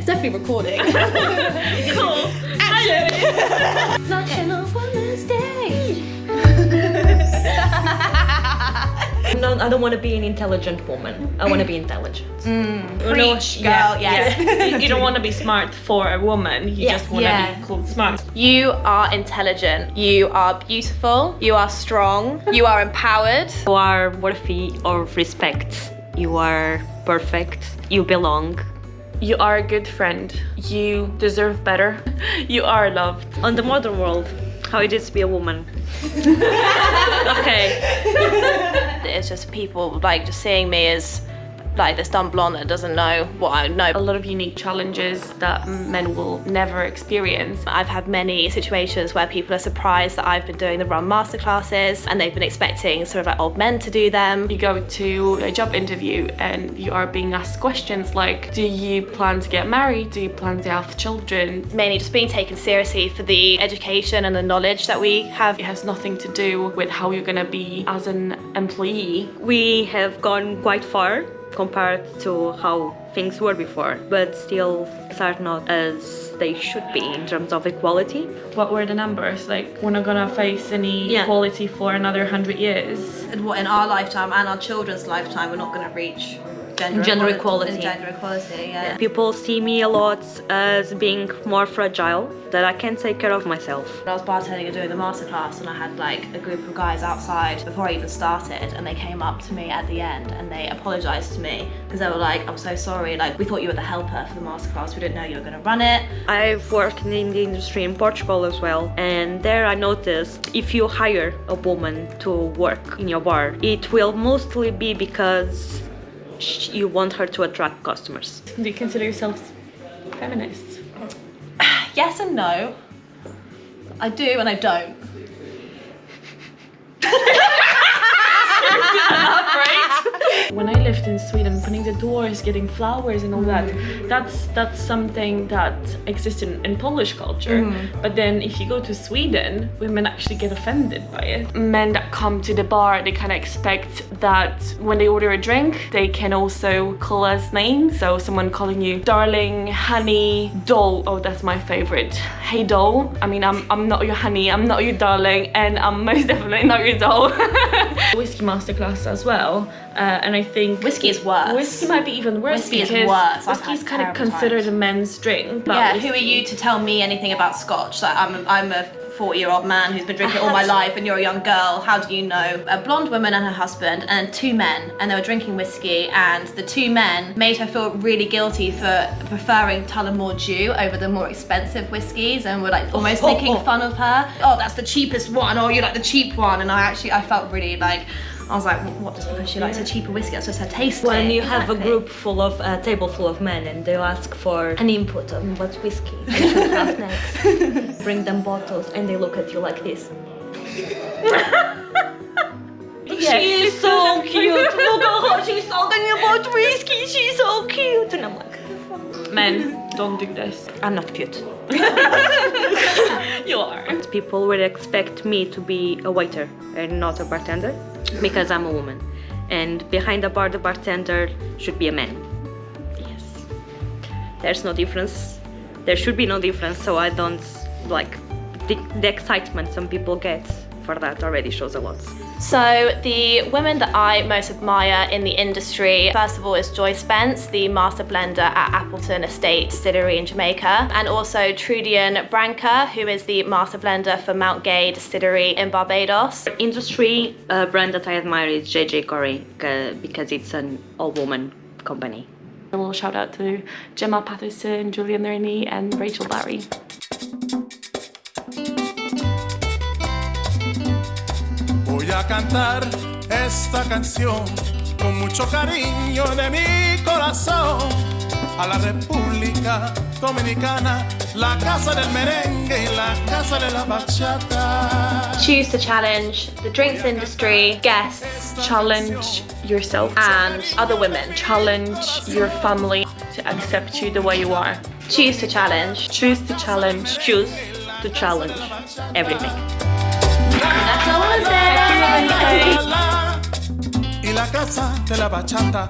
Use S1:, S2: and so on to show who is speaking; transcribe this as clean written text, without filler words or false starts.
S1: it's definitely recording.
S2: Cool. Action.
S1: National Women's Day.
S3: No, I don't want to be an intelligent woman. I want to be intelligent.
S1: Preach, girl, yes.
S2: You don't want to be smart for a woman. You just want to be called smart.
S4: You are intelligent. You are beautiful. You are strong. You are empowered.
S3: You are worthy of respect. You are perfect. You belong.
S2: You are a good friend. You deserve better. You are loved.
S3: On the modern world, how it is to be a woman.
S4: Okay. It's just people like just seeing me as like this dumb blonde that doesn't know what I know.
S2: A lot of unique challenges that men will never experience.
S4: I've had many situations where people are surprised that I've been doing the run masterclasses and they've been expecting sort of like old men to do them.
S2: You go to a job interview and you are being asked questions like, do you plan to get married? Do you plan to have children?
S4: Mainly just being taken seriously for the education and the knowledge that we have.
S2: It has nothing to do with how you're gonna be as an employee.
S3: We have gone quite far compared to how things were before, but still things are not as they should be in terms of equality.
S2: What were the numbers? Like, we're not gonna face any equality for another 100 years.
S1: And what in our lifetime and our children's lifetime, we're not going to reach gender equality. Gender equality, yeah.
S3: People see me a lot as being more fragile, that I can't take care of myself.
S1: I was bartending and doing the masterclass, and I had like a group of guys outside before I even started, and they came up to me at the end and they apologized to me because they were like, I'm so sorry, like we thought you were the helper for the masterclass, we didn't know you were going to run it.
S3: I've worked in the industry in Portugal as well, and there I noticed if you hire a woman to work in your bar, it will mostly be because you want her to attract customers.
S2: Do you consider yourselves feminists?
S1: Yes and no. I do and I don't.
S2: When I lived in Sweden, opening the doors, getting flowers and all that's something that exists in Polish culture. But then if you go to Sweden, women actually get offended by it. Men that come to the bar, they kind of expect that when they order a drink, they can also call us names. So someone calling you darling, honey, doll. Oh, that's my favorite. Hey doll. I mean, I'm not your honey, I'm not your darling, and I'm most definitely not your doll. Whiskey masterclass as well. And I think
S1: whiskey is worse.
S2: Whiskey might be even worse.
S1: Whiskey is worse.
S2: Whiskey's kind of considered a men's drink.
S1: Yeah, who are you to tell me anything about Scotch? Like, I'm a 40-year-old man who's been drinking all my life, and you're a young girl. How do you know? A blonde woman and her husband and two men, and they were drinking whiskey, and the two men made her feel really guilty for preferring Tullamore Dew over the more expensive whiskeys, and were like almost making fun of her. Oh, that's the cheapest one. Oh, you like the cheap one. And I felt really like, I was like, what, just because she likes a cheaper whiskey, that's just her taste.
S3: When you have a group full of, a table full of men, and they'll ask for an input on what whiskey I should have next. Bring them bottles, and they look at you like this. She is so cute. Look at her, she's talking about whiskey. She's so cute. And I'm like,
S2: men, don't do this.
S3: I'm not cute.
S2: You are.
S3: People would expect me to be a waiter and not a bartender because I'm a woman. And behind the bar, the bartender should be a man. Yes. There's no difference. There should be no difference, so I don't like the excitement some people get for that already shows a lot.
S4: So the women that I most admire in the industry, first of all, is Joy Spence, the master blender at Appleton Estate Distillery in Jamaica, and also Trudian Branca, who is the master blender for Mount Gay Distillery in Barbados.
S3: Industry brand that I admire is JJ Corey because it's an all-woman company.
S2: A little shout out to Gemma Patterson, Julian Nerney, and Rachel Barry.
S5: Voy a cantar esta canción con mucho cariño de mi corazón a la República Dominicana, la casa del merengue y la casa de la bachata.
S4: Choose to challenge the drinks industry, guests,
S2: Challenge yourself
S4: and other women.
S2: Challenge your family to accept you the way you are.
S4: Choose to challenge.
S2: Choose to challenge.
S3: Choose to challenge everything.
S4: That's all I say.
S5: Y la casa de la bachata.